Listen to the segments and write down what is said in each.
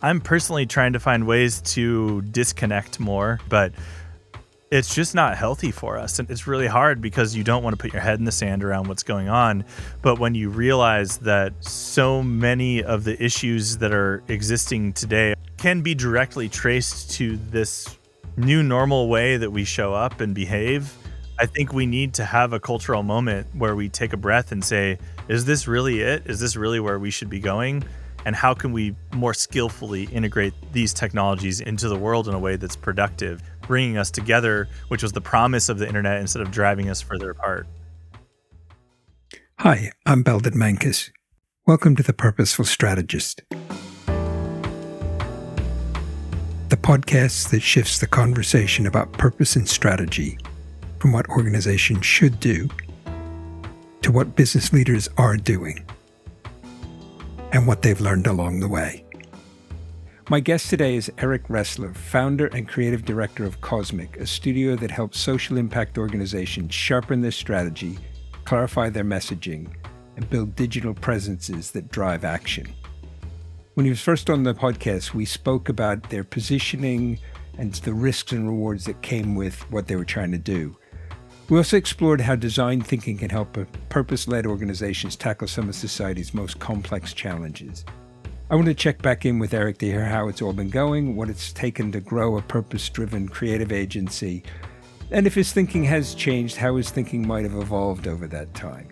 I'm personally trying to find ways to disconnect more, but it's just not healthy for us. And it's really hard because you don't want to put your head in the sand around what's going on. But when you realize that so many of the issues that are existing today can be directly traced to this new normal way that we show up and behave, I think we need to have a cultural moment where we take a breath and say, is this really it? Is this really where we should be going? And how can we more skillfully integrate these technologies into the world in a way that's productive, bringing us together, which was the promise of the internet, instead of driving us further apart? Hi, I'm Belden Menkus. Welcome to the Purposeful Strategist, the podcast that shifts the conversation about purpose and strategy from what organizations should do to what business leaders are doing and what they've learned along the way. My guest today is Eric Ressler, founder and creative director of Cosmic, a studio that helps social impact organizations sharpen their strategy, clarify their messaging, and build digital presences that drive action. When he was first on the podcast, we spoke about their positioning and the risks and rewards that came with what they were trying to do. We also explored how design thinking can help purpose-led organizations tackle some of society's most complex challenges. I want to check back in with Eric to hear how it's all been going, what it's taken to grow a purpose-driven creative agency, and if his thinking has changed, how his thinking might have evolved over that time.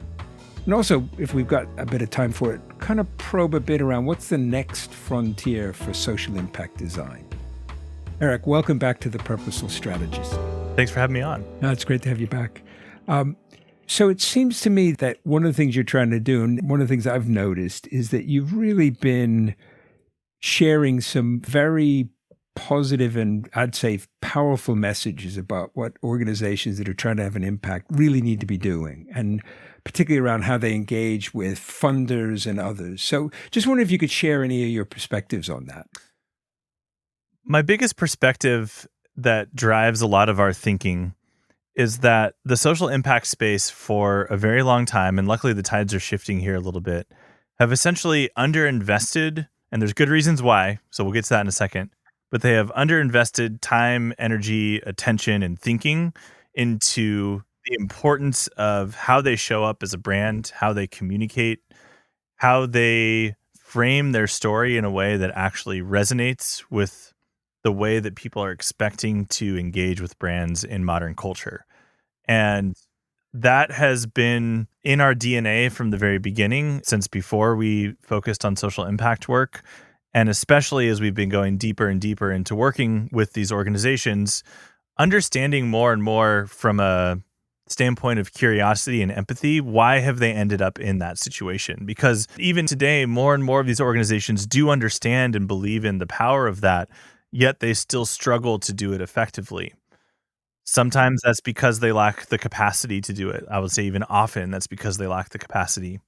And also, if we've got a bit of time for it, kind of probe a bit around what's the next frontier for social impact design. Eric, welcome back to the Purposeful Strategist. Thanks for having me on. No, it's great to have you back. So it seems to me that one of the things you're trying to do, and one of the things I've noticed, is that you've really been sharing some very positive and I'd say powerful messages about what organizations that are trying to have an impact really need to be doing, and particularly around how they engage with funders and others. So just wonder if you could share any of your perspectives on that. My biggest perspective that drives a lot of our thinking is that the social impact space for a very long time, and luckily the tides are shifting here a little bit, have essentially underinvested, and there's good reasons why, so we'll get to that in a second, but they have underinvested time, energy, attention, and thinking into the importance of how they show up as a brand, how they communicate, how they frame their story in a way that actually resonates with the way that people are expecting to engage with brands in modern culture. And that has been in our DNA from the very beginning, since before we focused on social impact work. And especially as we've been going deeper and deeper into working with these organizations, understanding more and more from a standpoint of curiosity and empathy, why have they ended up in that situation? Because even today, more and more of these organizations do understand and believe in the power of that, yet they still struggle to do it effectively. Sometimes that's because they lack the capacity to do it. I would say even often that's because they lack the capacity.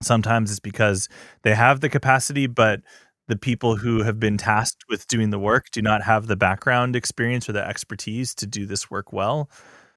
Sometimes it's because they have the capacity, but the people who have been tasked with doing the work do not have the background experience or the expertise to do this work well.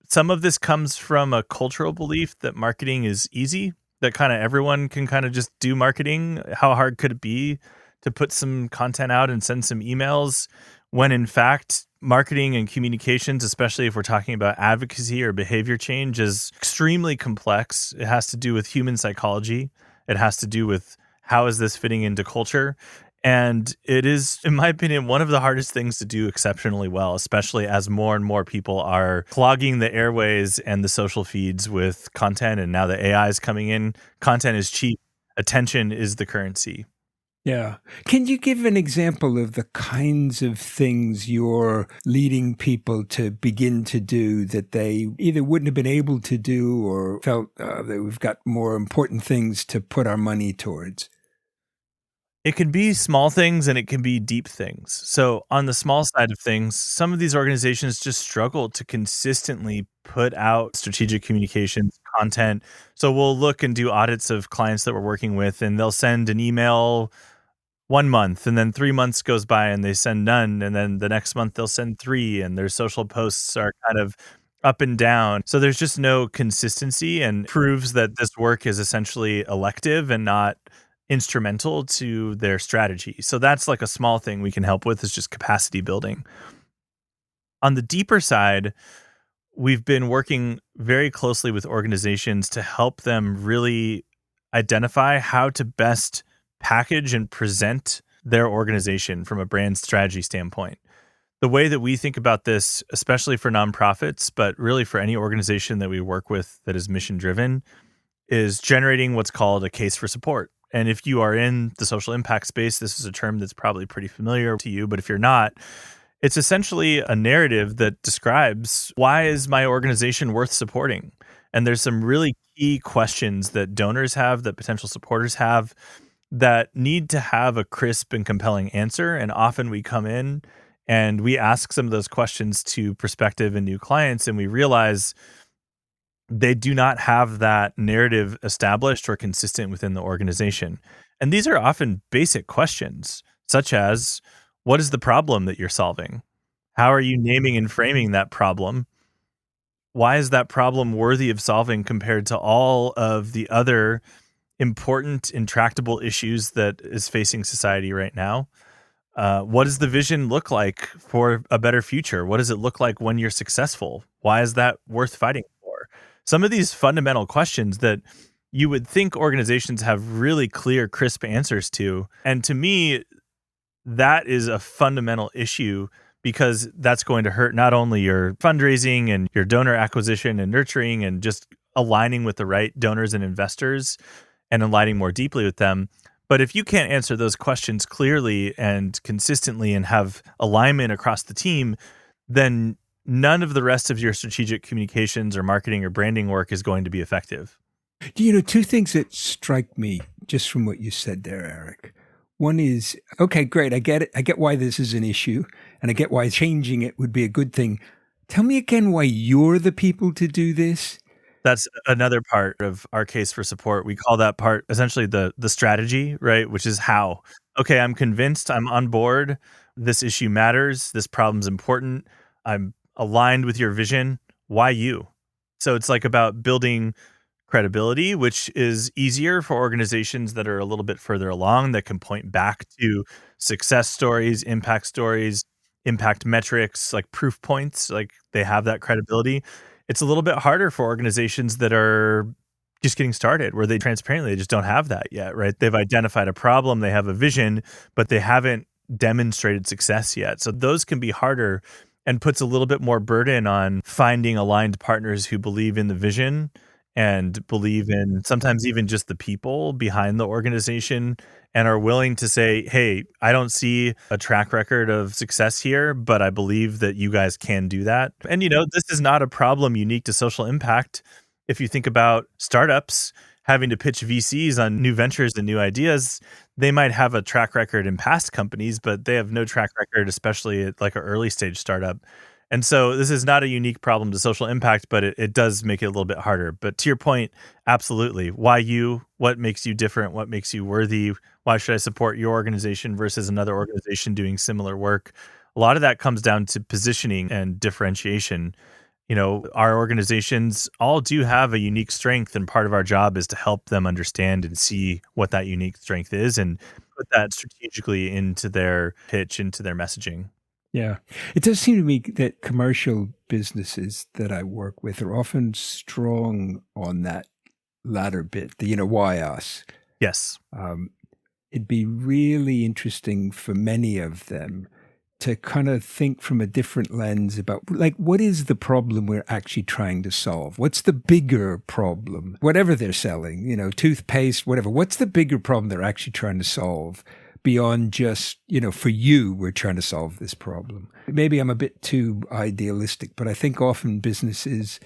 Some of this comes from a cultural belief that marketing is easy, that kind of everyone can kind of just do marketing. How hard could it be to put some content out and send some emails, when in fact, marketing and communications, especially if we're talking about advocacy or behavior change, is extremely complex. It has to do with human psychology. It has to do with how is this fitting into culture. And it is, in my opinion, one of the hardest things to do exceptionally well, especially as more and more people are clogging the airways and the social feeds with content. And now the AI is coming in. Content is cheap. Attention is the currency. Yeah. Can you give an example of the kinds of things you're leading people to begin to do that they either wouldn't have been able to do or felt that we've got more important things to put our money towards? It can be small things and it can be deep things. So on the small side of things, some of these organizations just struggle to consistently put out strategic communications content. So we'll look and do audits of clients that we're working with, and they'll send an email 1 month, and then 3 months goes by and they send none. And then the next month they'll send 3, and their social posts are kind of up and down. So there's just no consistency, and proves that this work is essentially elective and not instrumental to their strategy. So that's like a small thing we can help with, is just capacity building. On the deeper side, we've been working very closely with organizations to help them really identify how to best package and present their organization from a brand strategy standpoint. The way that we think about this, especially for nonprofits, but really for any organization that we work with that is mission driven, is generating what's called a case for support. And if you are in the social impact space, this is a term that's probably pretty familiar to you. But if you're not, it's essentially a narrative that describes, why is my organization worth supporting? And there's some really key questions that donors have, that potential supporters have, that need to have a crisp and compelling answer. And often we come in and we ask some of those questions to prospective and new clients, and we realize they do not have that narrative established or consistent within the organization. And these are often basic questions, such as, what is the problem that you're solving? How are you naming and framing that problem? Why is that problem worthy of solving compared to all of the other important, intractable issues that is facing society right now? What does the vision look like for a better future? What does it look like when you're successful? Why is that worth fighting for? Some of these fundamental questions that you would think organizations have really clear, crisp answers to. And to me, that is a fundamental issue, because that's going to hurt not only your fundraising and your donor acquisition and nurturing and just aligning with the right donors and investors and aligning more deeply with them. But if you can't answer those questions clearly and consistently and have alignment across the team, then none of the rest of your strategic communications or marketing or branding work is going to be effective. Two things that strike me just from what you said there, Eric. One is, okay, great. I get it. I get why this is an issue, and I get why changing it would be a good thing. Tell me again why you're the people to do this. That's another part of our case for support. We call that part essentially the strategy, right? Which is how. Okay, I'm convinced, I'm on board. This issue matters. This problem's important. I'm aligned with your vision. Why you? So it's like about building credibility, which is easier for organizations that are a little bit further along, that can point back to success stories, impact metrics, like proof points, like they have that credibility. It's a little bit harder for organizations that are just getting started, where they transparently, they just don't have that yet, right? They've identified a problem, they have a vision, but they haven't demonstrated success yet. So those can be harder, and puts a little bit more burden on finding aligned partners who believe in the vision and believe in sometimes even just the people behind the organization, and are willing to say, hey, I don't see a track record of success here, but I believe that you guys can do that. And, this is not a problem unique to social impact. If you think about startups having to pitch VCs on new ventures and new ideas, they might have a track record in past companies, but they have no track record, especially at like an early stage startup. And so this is not a unique problem to social impact, but it does make it a little bit harder. But to your point, absolutely. Why you? What makes you different? What makes you worthy? Why should I support your organization versus another organization doing similar work? A lot of that comes down to positioning and differentiation. Our organizations all do have a unique strength, and part of our job is to help them understand and see what that unique strength is and put that strategically into their pitch, into their messaging. Yeah. It does seem to me that commercial businesses that I work with are often strong on that latter bit, why us? Yes. It'd be really interesting for many of them to kind of think from a different lens about, like, what is the problem we're actually trying to solve? What's the bigger problem? Whatever they're selling, toothpaste, whatever. What's the bigger problem they're actually trying to solve? Beyond just, for you, we're trying to solve this problem. Maybe I'm a bit too idealistic, but I think often businesses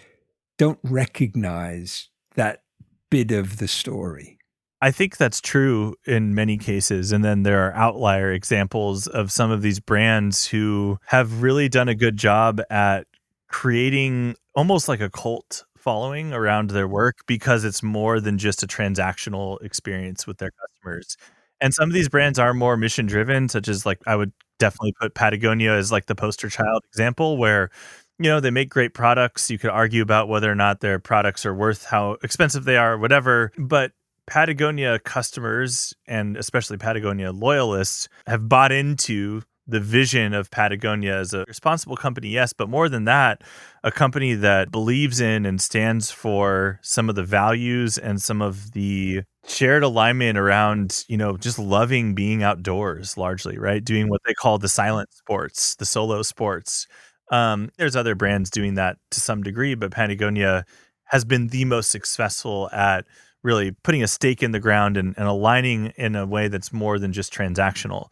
don't recognize that bit of the story. I think that's true in many cases. And then there are outlier examples of some of these brands who have really done a good job at creating almost like a cult following around their work, because it's more than just a transactional experience with their customers. And some of these brands are more mission driven, such as, like, I would definitely put Patagonia as like the poster child example, where, they make great products. You could argue about whether or not their products are worth how expensive they are, or whatever. But Patagonia customers and especially Patagonia loyalists have bought into the vision of Patagonia as a responsible company, yes, but more than that, a company that believes in and stands for some of the values and some of the shared alignment around, just loving being outdoors largely, right? Doing what they call the silent sports, the solo sports. There's other brands doing that to some degree, but Patagonia has been the most successful at really putting a stake in the ground and aligning in a way that's more than just transactional.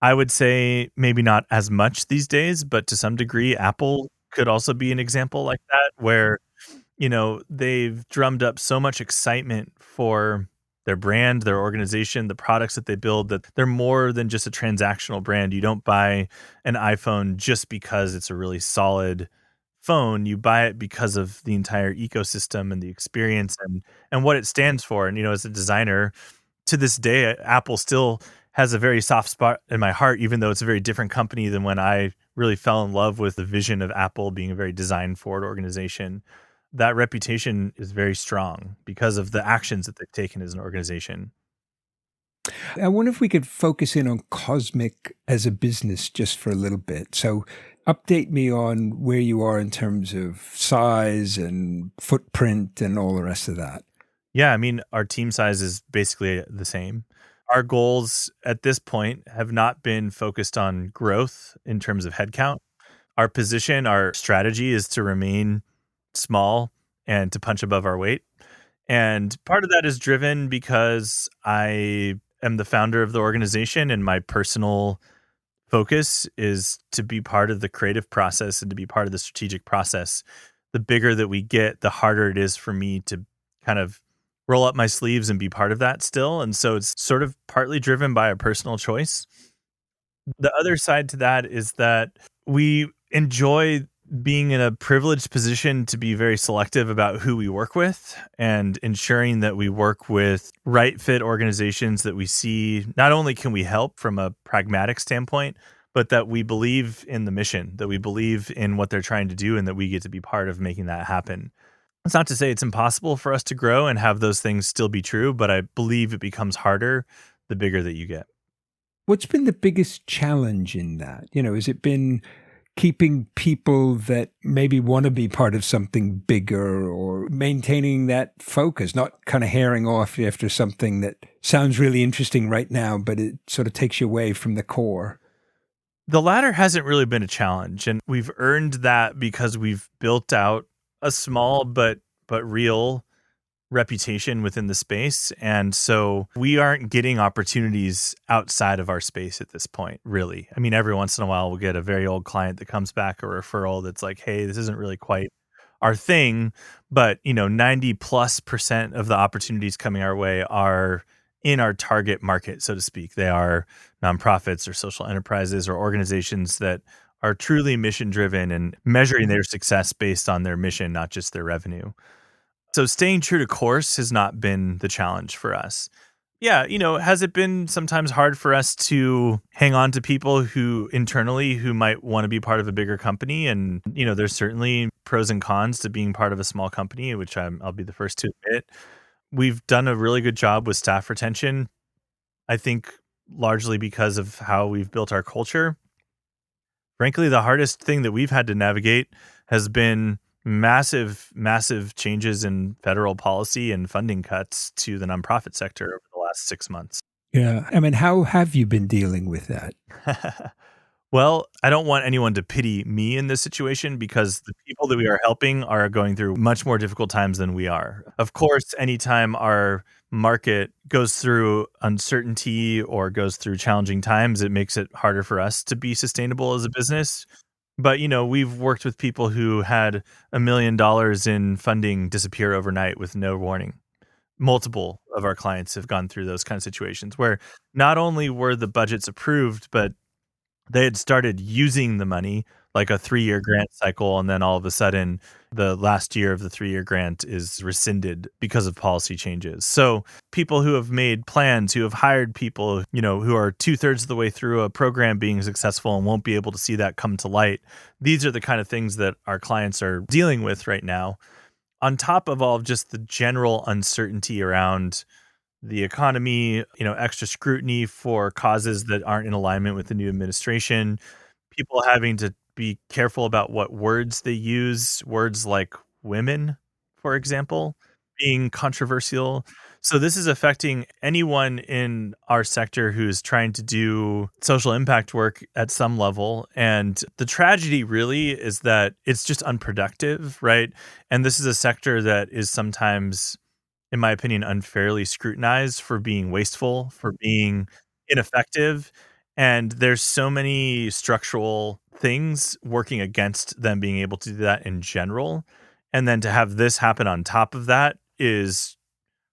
I would say maybe not as much these days, but to some degree, Apple could also be an example like that, where they've drummed up so much excitement for their brand, their organization, the products that they build, that they're more than just a transactional brand. You don't buy an iPhone just because it's a really solid phone. You buy it because of the entire ecosystem and the experience and what it stands for. And as a designer, to this day, Apple still has a very soft spot in my heart, even though it's a very different company than when I really fell in love with the vision of Apple being a very design forward organization. That reputation is very strong because of the actions that they've taken as an organization. I wonder if we could focus in on Cosmic as a business just for a little bit. So update me on where you are in terms of size and footprint and all the rest of that. Yeah, I mean, our team size is basically the same. Our goals at this point have not been focused on growth in terms of headcount. Our position, our strategy is to remain small and to punch above our weight. And part of that is driven because I am the founder of the organization and my personal focus is to be part of the creative process and to be part of the strategic process. The bigger that we get, the harder it is for me to kind of roll up my sleeves and be part of that still. And so it's sort of partly driven by a personal choice. The other side to that is that we enjoy being in a privileged position to be very selective about who we work with and ensuring that we work with right fit organizations that we see not only can we help from a pragmatic standpoint, but that we believe in the mission, that we believe in what they're trying to do, and that we get to be part of making that happen. It's not to say it's impossible for us to grow and have those things still be true, but I believe it becomes harder the bigger that you get. What's been the biggest challenge in that? Has it been keeping people that maybe want to be part of something bigger or maintaining that focus, not kind of herring off after something that sounds really interesting right now, but it sort of takes you away from the core? The latter hasn't really been a challenge, and we've earned that because we've built out a small but real reputation within the space. And so we aren't getting opportunities outside of our space at this point, really. I mean, every once in a while we'll get a very old client that comes back, a referral that's like, hey, this isn't really quite our thing. But 90+% of the opportunities coming our way are in our target market, so to speak. They are nonprofits or social enterprises or organizations that are truly mission driven and measuring their success based on their mission, not just their revenue. So staying true to course has not been the challenge for us. Yeah, has it been sometimes hard for us to hang on to people who internally who might want to be part of a bigger company? And, there's certainly pros and cons to being part of a small company, which I'll be the first to admit. We've done a really good job with staff retention, I think largely because of how we've built our culture. Frankly, the hardest thing that we've had to navigate has been massive changes in federal policy and funding cuts to the nonprofit sector over the last 6 months. Yeah. I mean, how have you been dealing with that? Well, I don't want anyone to pity me in this situation because the people that we are helping are going through much more difficult times than we are. Of course, anytime our market goes through uncertainty or goes through challenging times, it makes it harder for us to be sustainable as a business. But, we've worked with people who had $1 million in funding disappear overnight with no warning. Multiple of our clients have gone through those kind of situations where not only were the budgets approved, but they had started using the money like a 3-year grant cycle. And then all of a sudden, the last year of the 3-year grant is rescinded because of policy changes. So people who have made plans, who have hired people, who are 2/3 of the way through a program being successful and won't be able to see that come to light. These are the kind of things that our clients are dealing with right now. On top of all of just the general uncertainty around the economy, extra scrutiny for causes that aren't in alignment with the new administration, people having to be careful about what words they use, words like women, for example, being controversial. So this is affecting anyone in our sector who's trying to do social impact work at some level. And the tragedy really is that it's just unproductive, right? And this is a sector that is sometimes, in my opinion, unfairly scrutinized for being wasteful, for being ineffective. And there's so many structural things working against them being able to do that in general. And then to have this happen on top of that is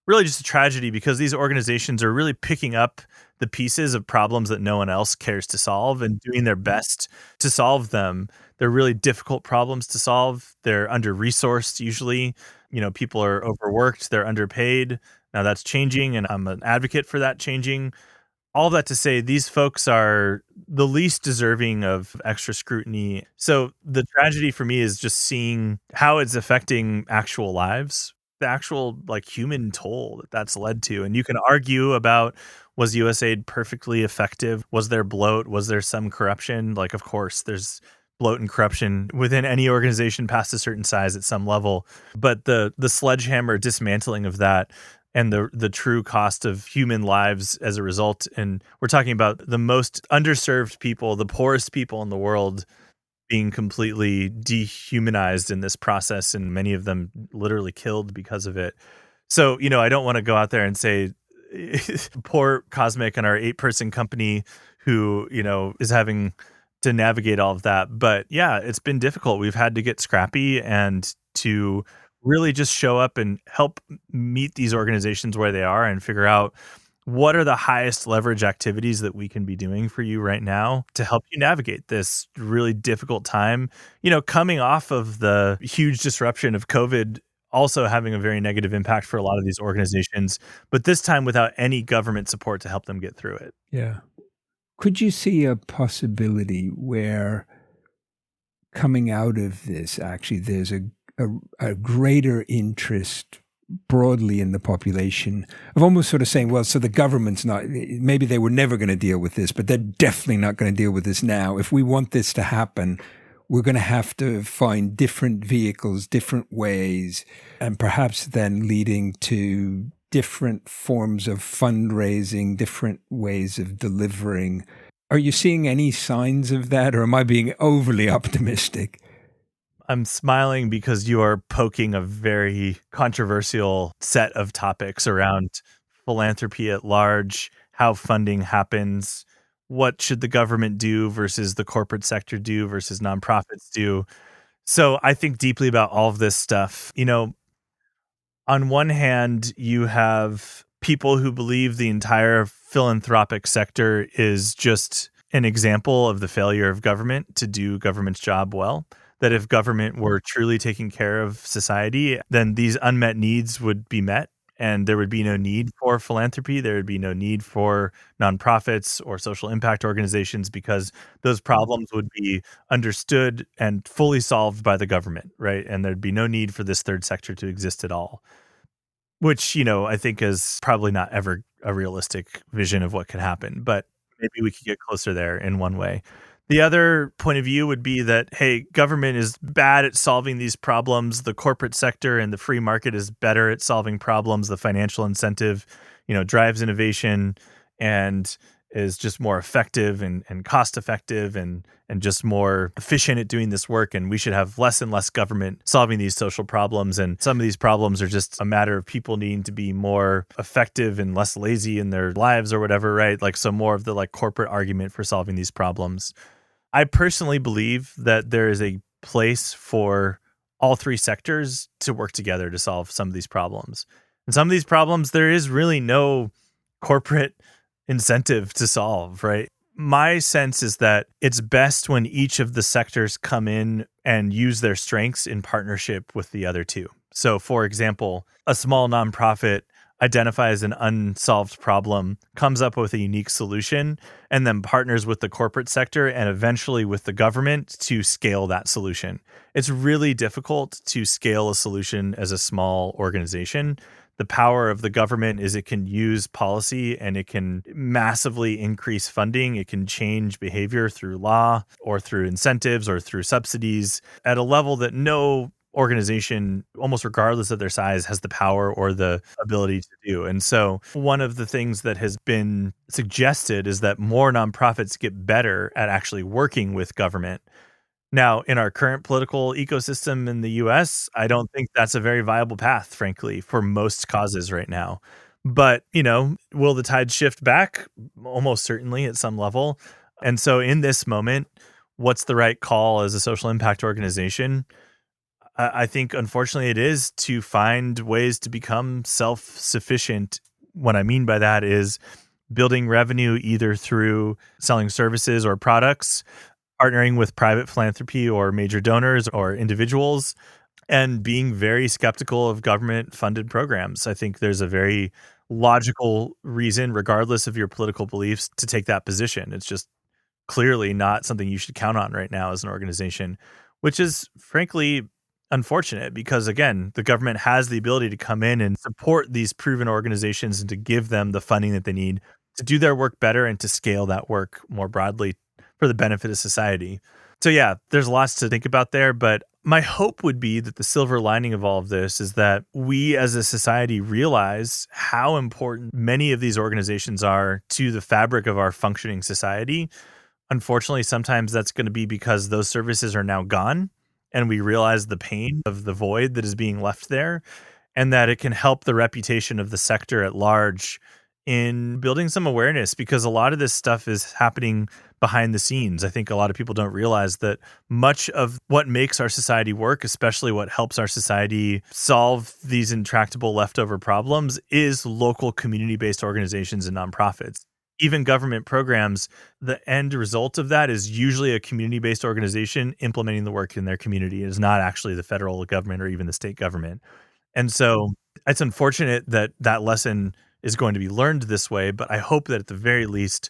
really just a tragedy because these organizations are really picking up the pieces of problems that no one else cares to solve and doing their best to solve them. They're really difficult problems to solve. They're under-resourced usually. People are overworked, they're underpaid. Now that's changing, and I'm an advocate for that changing. All that to say, these folks are the least deserving of extra scrutiny. So the tragedy for me is just seeing how it's affecting actual lives, the actual human toll that that's led to. And you can argue about, was USAID perfectly effective? Was there bloat? Was there some corruption? Of course, there's bloat and corruption within any organization past a certain size at some level. But the sledgehammer dismantling of that and the true cost of human lives as a result. And we're talking about the most underserved people, the poorest people in the world being completely dehumanized in this process, and many of them literally killed because of it. So, I don't want to go out there and say poor Cosmic and our 8-person company who, is having to navigate all of that. But yeah, it's been difficult. We've had to get scrappy and to really just show up and help meet these organizations where they are and figure out what are the highest leverage activities that we can be doing for you right now to help you navigate this really difficult time, coming off of the huge disruption of COVID, also having a very negative impact for a lot of these organizations, but this time without any government support to help them get through it. Yeah. Could you see a possibility where coming out of this, actually, there's a greater interest broadly in the population of almost sort of saying, well, so the government's not, maybe they were never going to deal with this, but they're definitely not going to deal with this now. If we want this to happen, we're going to have to find different vehicles, different ways, and perhaps then leading to different forms of fundraising, different ways of delivering. Are you seeing any signs of that, or am I being overly optimistic? I'm smiling because you are poking a very controversial set of topics around philanthropy at large, how funding happens, what should the government do versus the corporate sector do versus nonprofits do. So I think deeply about all of this stuff. On one hand, you have people who believe the entire philanthropic sector is just an example of the failure of government to do government's job well. That if government were truly taking care of society, then these unmet needs would be met and there would be no need for philanthropy. There would be no need for nonprofits or social impact organizations because those problems would be understood and fully solved by the government, right? And there'd be no need for this third sector to exist at all, which, I think is probably not ever a realistic vision of what could happen, but maybe we could get closer there in one way. The other point of view would be that, hey, government is bad at solving these problems. The corporate sector and the free market is better at solving problems. The financial incentive, drives innovation and is just more effective and cost effective and just more efficient at doing this work. And we should have less and less government solving these social problems. And some of these problems are just a matter of people needing to be more effective and less lazy in their lives or whatever, right? So more of the corporate argument for solving these problems. I personally believe that there is a place for all three sectors to work together to solve some of these problems. And some of these problems, there is really no corporate incentive to solve, right? My sense is that it's best when each of the sectors come in and use their strengths in partnership with the other two. So, for example, a small nonprofit identifies an unsolved problem, comes up with a unique solution, and then partners with the corporate sector and eventually with the government to scale that solution. It's really difficult to scale a solution as a small organization. the power of the government is it can use policy and it can massively increase funding. It can change behavior through law or through incentives or through subsidies at a level that no organization, almost regardless of their size, has the power or the ability to do. And so, one of the things that has been suggested is that more nonprofits get better at actually working with government. Now, in our current political ecosystem in the US, I don't think that's a very viable path, frankly, for most causes right now. But, will the tide shift back? Almost certainly at some level. And so, in this moment, what's the right call as a social impact organization? I think, unfortunately, it is to find ways to become self sufficient. What I mean by that is building revenue either through selling services or products, partnering with private philanthropy or major donors or individuals, and being very skeptical of government funded programs. I think there's a very logical reason, regardless of your political beliefs, to take that position. It's just clearly not something you should count on right now as an organization, which is frankly unfortunate because, again, the government has the ability to come in and support these proven organizations and to give them the funding that they need to do their work better and to scale that work more broadly for the benefit of society. So, yeah, there's lots to think about there, but my hope would be that the silver lining of all of this is that we as a society realize how important many of these organizations are to the fabric of our functioning society. Unfortunately, sometimes that's going to be because those services are now gone and we realize the pain of the void that is being left there, and that it can help the reputation of the sector at large in building some awareness because a lot of this stuff is happening behind the scenes. I think a lot of people don't realize that much of what makes our society work, especially what helps our society solve these intractable leftover problems, is local community-based organizations and nonprofits. Even government programs, the end result of that is usually a community-based organization implementing the work in their community. It is not actually the federal government or even the state government. And so it's unfortunate that that lesson is going to be learned this way, but I hope that at the very least,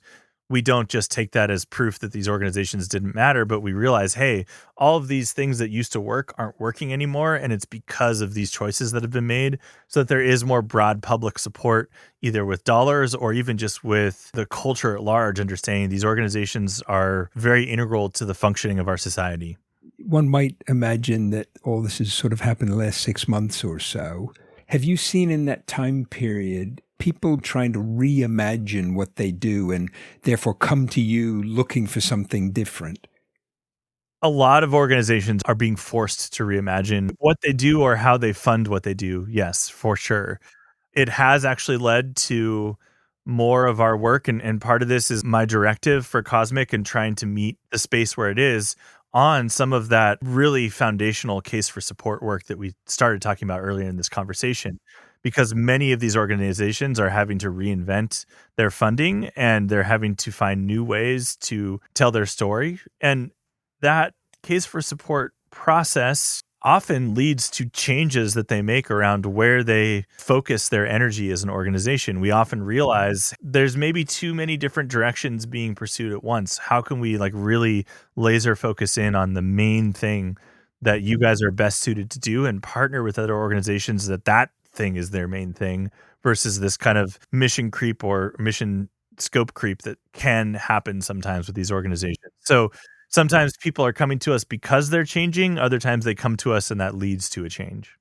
we don't just take that as proof that these organizations didn't matter, but we realize, hey, all of these things that used to work aren't working anymore. And it's because of these choices that have been made so that there is more broad public support, either with dollars or even just with the culture at large, understanding these organizations are very integral to the functioning of our society. One might imagine that all this has sort of happened in the last 6 months or so. Have you seen in that time period people trying to reimagine what they do and therefore come to you looking for something different? A lot of organizations are being forced to reimagine what they do or how they fund what they do. Yes, for sure. It has actually led to more of our work, and part of this is my directive for Cosmic and trying to meet the space where it is on some of that really foundational case for support work that we started talking about earlier in this conversation. Because many of these organizations are having to reinvent their funding and they're having to find new ways to tell their story. And that case for support process often leads to changes that they make around where they focus their energy as an organization. We often realize there's maybe too many different directions being pursued at once. How can we really laser focus in on the main thing that you guys are best suited to do and partner with other organizations that thing is their main thing versus this kind of mission creep or mission scope creep that can happen sometimes with these organizations. So sometimes people are coming to us because they're changing. Other times they come to us and that leads to a change.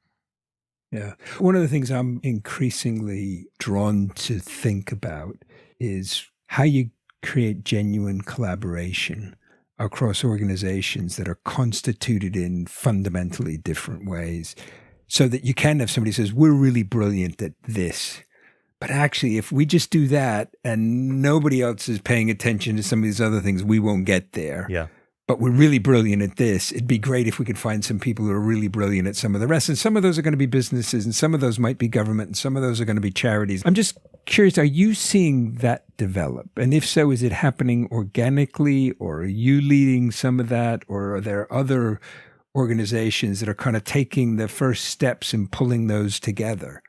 Yeah. One of the things I'm increasingly drawn to think about is how you create genuine collaboration across organizations that are constituted in fundamentally different ways so that you can have somebody who says, we're really brilliant at this. But actually, if we just do that and nobody else is paying attention to some of these other things, we won't get there. Yeah. But we're really brilliant at this. It'd be great if we could find some people who are really brilliant at some of the rest. And some of those are going to be businesses, and some of those might be government, and some of those are going to be charities. I'm just curious, are you seeing that develop? And if so, is it happening organically, or are you leading some of that, or are there other organizations that are kind of taking the first steps and pulling those together?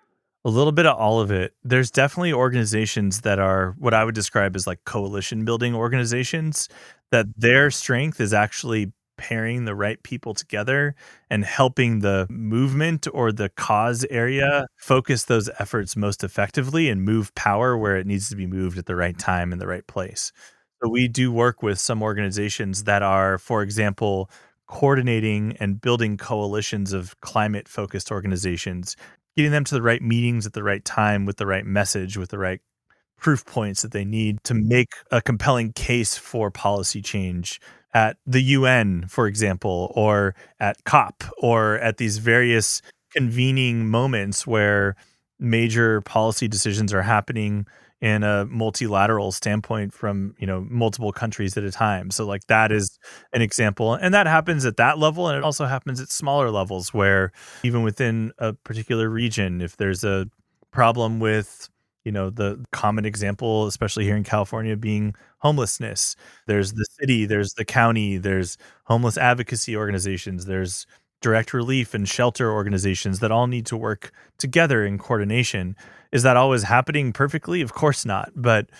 A little bit of all of it. There's definitely organizations that are what I would describe as coalition building organizations, that their strength is actually pairing the right people together and helping the movement or the cause area focus those efforts most effectively and move power where it needs to be moved at the right time in the right place. So we do work with some organizations that are, for example, coordinating and building coalitions of climate focused organizations, getting them to the right meetings at the right time with the right message, with the right proof points that they need to make a compelling case for policy change at the UN, for example, or at COP, or at these various convening moments where major policy decisions are happening in a multilateral standpoint from, multiple countries at a time. So like that is an example. And that happens at that level. And it also happens at smaller levels where even within a particular region, if there's a problem with the common example, especially here in California, being homelessness. There's the city, there's the county, there's homeless advocacy organizations, there's direct relief and shelter organizations that all need to work together in coordination. Is that always happening perfectly? Of course not. But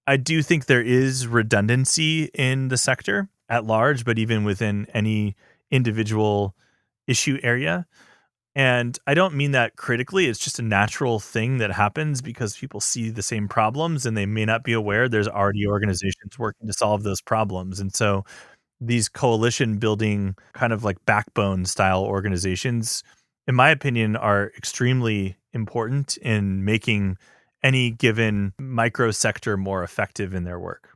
I do think there is redundancy in the sector at large, but even within any individual issue area. And I don't mean that critically. It's just a natural thing that happens because people see the same problems and they may not be aware there's already organizations working to solve those problems. And so these coalition building kind of like backbone style organizations, in my opinion, are extremely important in making any given micro sector more effective in their work.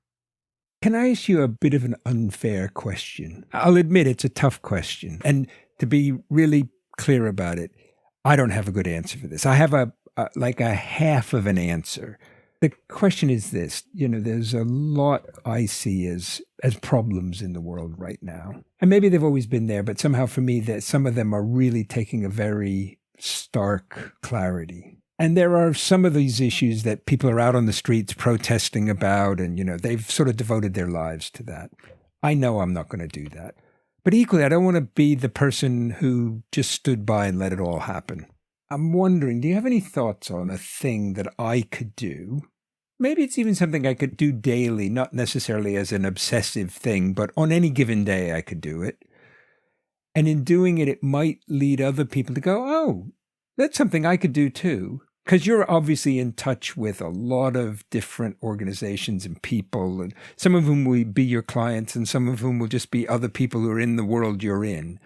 Can I ask you a bit of an unfair question? I'll admit it's a tough question. And to be really clear about it, I don't have a good answer for this. I have a half of an answer. The question is this, there's a lot I see as problems in the world right now. And maybe they've always been there, but somehow for me that some of them are really taking a very stark clarity. And there are some of these issues that people are out on the streets protesting about, and, they've sort of devoted their lives to that. I know I'm not going to do that. But equally, I don't want to be the person who just stood by and let it all happen. I'm wondering, do you have any thoughts on a thing that I could do? Maybe it's even something I could do daily, not necessarily as an obsessive thing, but on any given day I could do it. And in doing it, it might lead other people to go, oh, that's something I could do too. Because you're obviously in touch with a lot of different organizations and people, and some of whom will be your clients and some of whom will just be other people who are in the world you're in.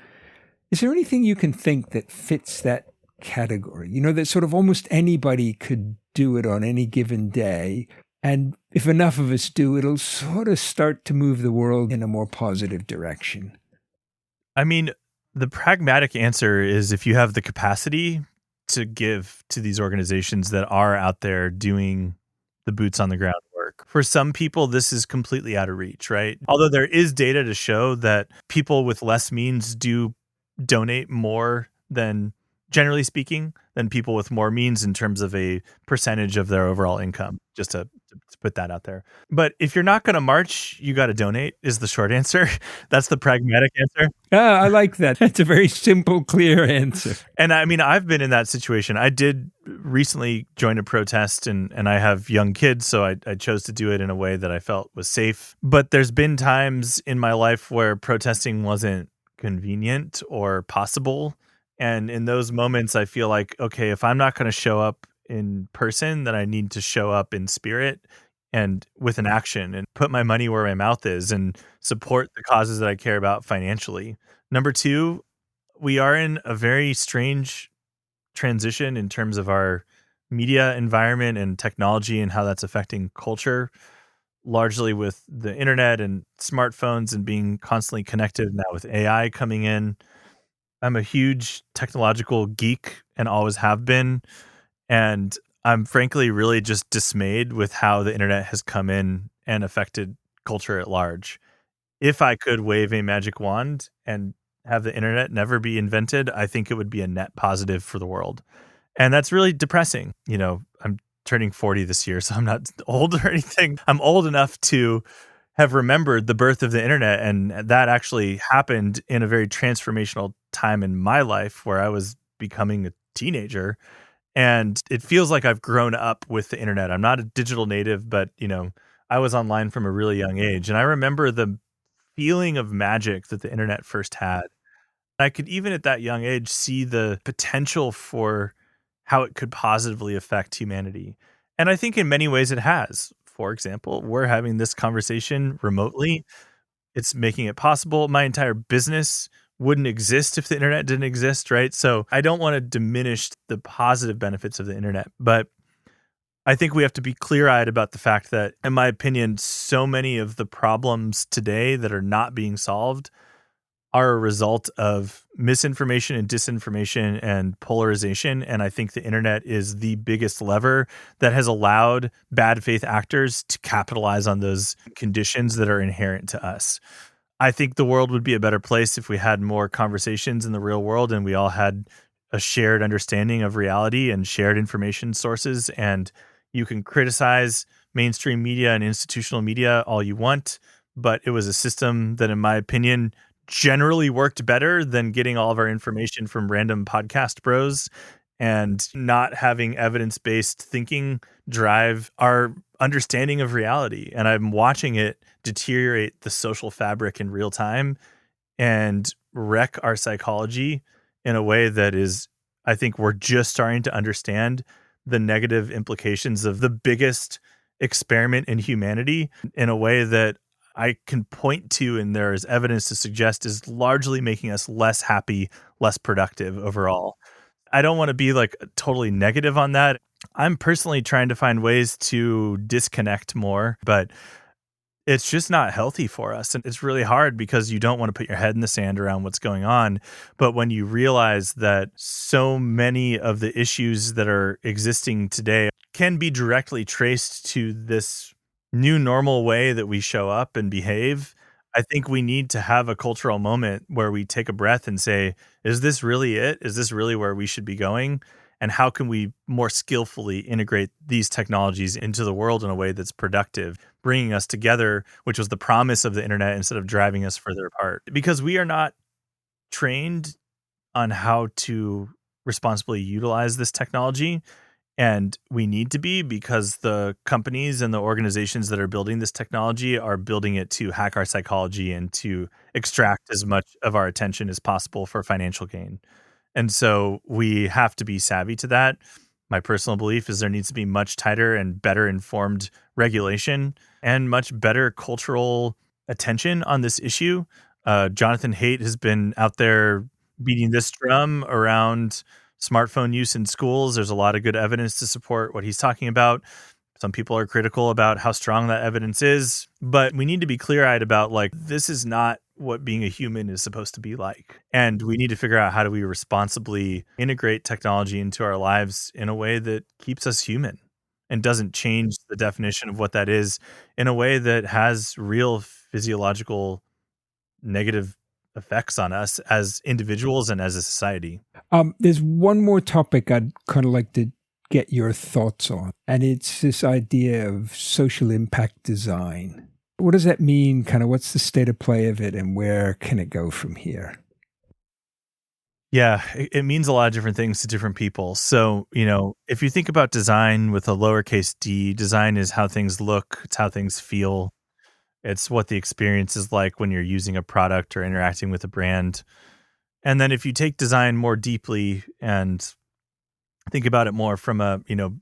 Is there anything you can think that fits that category? That sort of almost anybody could do it on any given day. And if enough of us do, it'll sort of start to move the world in a more positive direction. I mean, the pragmatic answer is if you have the capacity to give to these organizations that are out there doing the boots on the ground work. For some people, this is completely out of reach, right? Although there is data to show that people with less means do donate more than, generally speaking, than people with more means in terms of a percentage of their overall income, just to put that out there. But if you're not going to march, you got to donate is the short answer. That's the pragmatic answer. I like that. That's a very simple, clear answer. And I mean, I've been in that situation. I did recently join a protest and I have young kids, so I chose to do it in a way that I felt was safe. But there's been times in my life where protesting wasn't convenient or possible. And in those moments, I feel like, okay, if I'm not going to show up in person, then I need to show up in spirit and with an action and put my money where my mouth is and support the causes that I care about financially. Number two, we are in a very strange transition in terms of our media environment and technology and how that's affecting culture, largely with the internet and smartphones and being constantly connected now with AI coming in. I'm a huge technological geek and always have been. And I'm frankly really just dismayed with how the internet has come in and affected culture at large. If I could wave a magic wand and have the internet never be invented, I think it would be a net positive for the world. And that's really depressing. I'm turning 40 this year, so I'm not old or anything. I'm old enough to have remembered the birth of the internet, and that actually happened in a very transformational time in my life where I was becoming a teenager. And it feels like I've grown up with the internet. I'm not a digital native, but I was online from a really young age. And I remember the feeling of magic that the internet first had. I could even at that young age see the potential for how it could positively affect humanity. And I think in many ways it has. For example, we're having this conversation remotely. It's making it possible. My entire business wouldn't exist if the internet didn't exist, right? So I don't want to diminish the positive benefits of the internet, but I think we have to be clear-eyed about the fact that, in my opinion, so many of the problems today that are not being solved are a result of misinformation and disinformation and polarization. And I think the internet is the biggest lever that has allowed bad faith actors to capitalize on those conditions that are inherent to us. I think the world would be a better place if we had more conversations in the real world and we all had a shared understanding of reality and shared information sources. And you can criticize mainstream media and institutional media all you want, but it was a system that, in my opinion, generally worked better than getting all of our information from random podcast bros and not having evidence-based thinking drive our understanding of reality. And I'm watching it deteriorate the social fabric in real time and wreck our psychology in a way that is, I think we're just starting to understand the negative implications of the biggest experiment in humanity in a way that I can point to, and there is evidence to suggest is largely making us less happy, less productive overall. I don't want to be like totally negative on that. I'm personally trying to find ways to disconnect more, but it's just not healthy for us. And it's really hard because you don't want to put your head in the sand around what's going on. But when you realize that so many of the issues that are existing today can be directly traced to this new normal way that we show up and behave, I think we need to have a cultural moment where we take a breath and say, is this really it? Is this really where we should be going? And how can we more skillfully integrate these technologies into the world in a way that's productive, bringing us together, which was the promise of the internet, instead of driving us further apart? Because we are not trained on how to responsibly utilize this technology. And we need to be, because the companies and the organizations that are building this technology are building it to hack our psychology and to extract as much of our attention as possible for financial gain. And so we have to be savvy to that. My personal belief is there needs to be much tighter and better informed regulation and much better cultural attention on this issue. Jonathan Haidt has been out there beating this drum around smartphone use in schools. There's a lot of good evidence to support what he's talking about. Some people are critical about how strong that evidence is, but we need to be clear-eyed about, like, this is not what being a human is supposed to be like. And we need to figure out how do we responsibly integrate technology into our lives in a way that keeps us human and doesn't change the definition of what that is in a way that has real physiological negative effects on us as individuals and as a society. There's one more topic I'd kind of like to get your thoughts on, and it's this idea of social impact design. What does that mean? Kind of what's the state of play of it, and where can it go from here? Yeah, it means a lot of different things to different people. So, if you think about design with a lowercase d, design is how things look, it's how things feel. It's what the experience is like when you're using a product or interacting with a brand. And then if you take design more deeply and think about it more from a,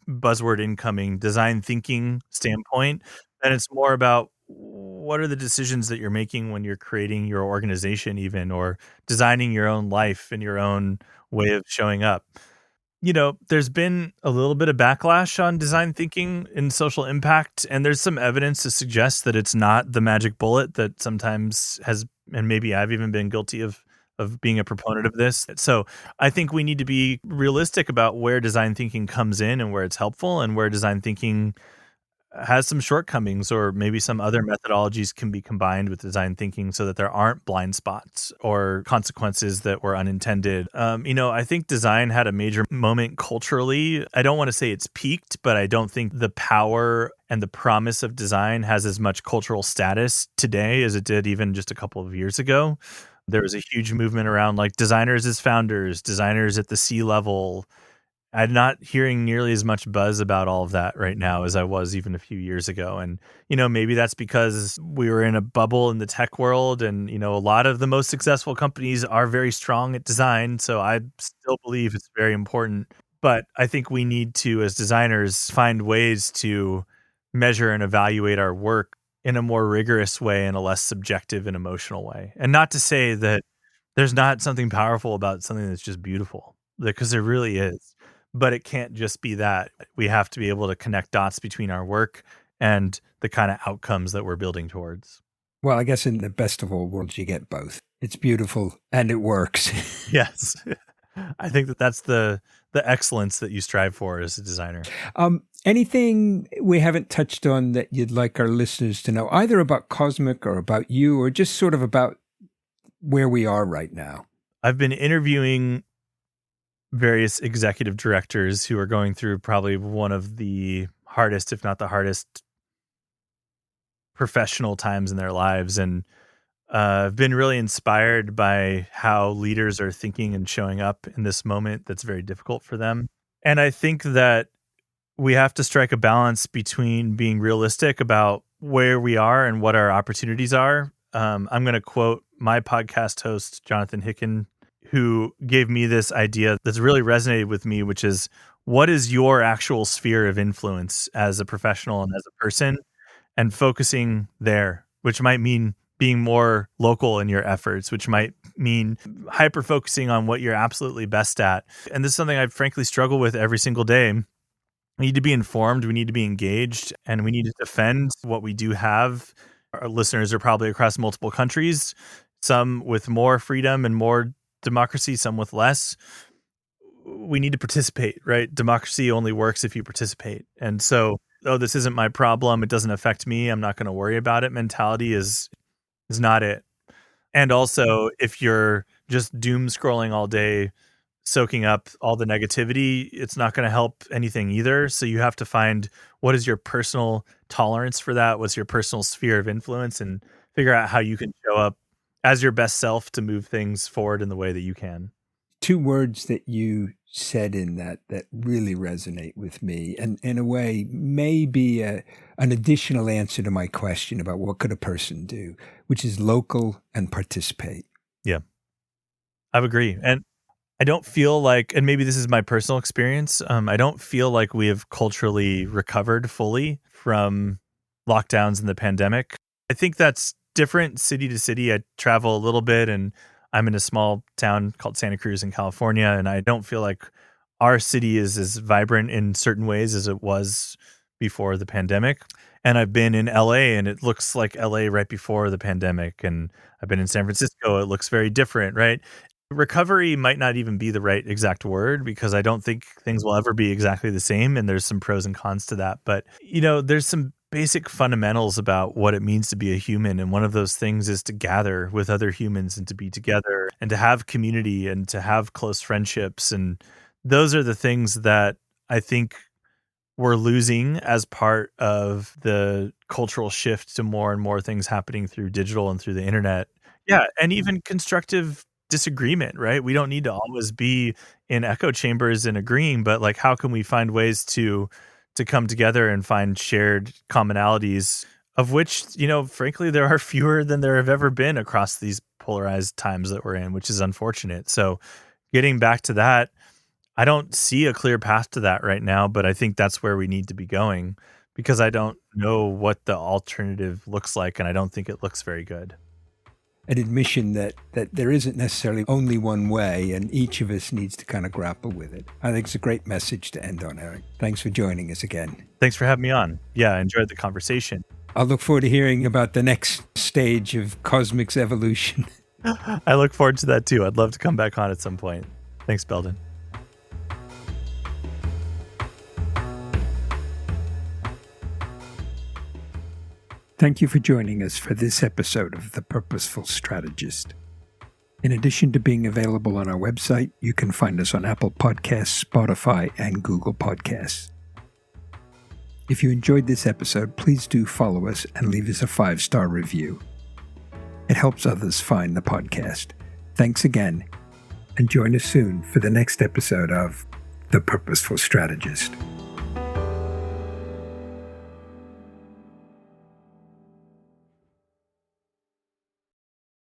buzzword incoming design thinking standpoint, then it's more about what are the decisions that you're making when you're creating your organization even, or designing your own life and your own way of showing up. There's been a little bit of backlash on design thinking and social impact, and there's some evidence to suggest that it's not the magic bullet that sometimes has, and maybe I've even been guilty of being a proponent of this. So I think we need to be realistic about where design thinking comes in and where it's helpful, and where design thinking has some shortcomings, or maybe some other methodologies can be combined with design thinking so that there aren't blind spots or consequences that were unintended. I think design had a major moment culturally. I don't want to say it's peaked, but I don't think the power and the promise of design has as much cultural status today as it did even just a couple of years ago. There was a huge movement around like designers as founders, designers at the C level. I'm not hearing nearly as much buzz about all of that right now as I was even a few years ago. And, maybe that's because we were in a bubble in the tech world and, a lot of the most successful companies are very strong at design. So I still believe it's very important. But I think we need to, as designers, find ways to measure and evaluate our work in a more rigorous way and a less subjective and emotional way. And not to say that there's not something powerful about something that's just beautiful, because there really is. But it can't just be that. We have to be able to connect dots between our work and the kind of outcomes that we're building towards. Well, I guess in the best of all worlds, you get both. It's beautiful and it works. Yes. I think that that's the excellence that you strive for as a designer. Anything we haven't touched on that you'd like our listeners to know, either about Cosmic or about you, or just sort of about where we are right now? I've been interviewing various executive directors who are going through probably one of the hardest, if not the hardest, professional times in their lives. And I've been really inspired by how leaders are thinking and showing up in this moment that's very difficult for them. And I think that we have to strike a balance between being realistic about where we are and what our opportunities are. I'm going to quote my podcast host, Jonathan Hicken, who gave me this idea that's really resonated with me, which is, what is your actual sphere of influence as a professional and as a person, and focusing there, which might mean being more local in your efforts, which might mean hyper focusing on what you're absolutely best at. And this is something I frankly struggle with every single day. We need to be informed, we need to be engaged, and we need to defend what we do have. Our listeners are probably across multiple countries, some with more freedom and more democracy, some with less. We need to participate, right? Democracy only works if you participate. And so, oh, this isn't my problem, it doesn't affect me, I'm not going to worry about it mentality is not it. And also, if you're just doom scrolling all day, soaking up all the negativity, it's not going to help anything either. So you have to find, what is your personal tolerance for that? What's your personal sphere of influence, and figure out how you can show up as your best self to move things forward in the way that you can. Two words that you said in that really resonate with me, and in a way may be an additional answer to my question about what could a person do, which is local and participate. Yeah, I agree. And I don't feel like, and maybe this is my personal experience, I don't feel like we have culturally recovered fully from lockdowns and the pandemic. I think that's different city to city. I travel a little bit, and I'm in a small town called Santa Cruz in California, and I don't feel like our city is as vibrant in certain ways as it was before the pandemic. And I've been in LA, and it looks like LA right before the pandemic. And I've been in San Francisco, it looks very different, right? Recovery might not even be the right exact word, because I don't think things will ever be exactly the same, and there's some pros and cons to that. But, there's some basic fundamentals about what it means to be a human, and one of those things is to gather with other humans and to be together and to have community and to have close friendships. And those are the things that I think we're losing as part of the cultural shift to more and more things happening through digital and through the internet. Yeah, and even constructive disagreement, right? We don't need to always be in echo chambers and agreeing, but like, how can we find ways to come together and find shared commonalities, of which, frankly, there are fewer than there have ever been across these polarized times that we're in, which is unfortunate. So getting back to that, I don't see a clear path to that right now, but I think that's where we need to be going, because I don't know what the alternative looks like, and I don't think it looks very good. An admission that there isn't necessarily only one way, and each of us needs to kind of grapple with it. I think it's a great message to end on, Eric. Thanks for joining us again. Thanks for having me on. Yeah, I enjoyed the conversation. I'll look forward to hearing about the next stage of Cosmic's evolution. I look forward to that too. I'd love to come back on at some point. Thanks, Belden. Thank you for joining us for this episode of The Purposeful Strategist. In addition to being available on our website, you can find us on Apple Podcasts, Spotify, and Google Podcasts. If you enjoyed this episode, please do follow us and leave us a 5-star review. It helps others find the podcast. Thanks again, and join us soon for the next episode of the Purposeful Strategist.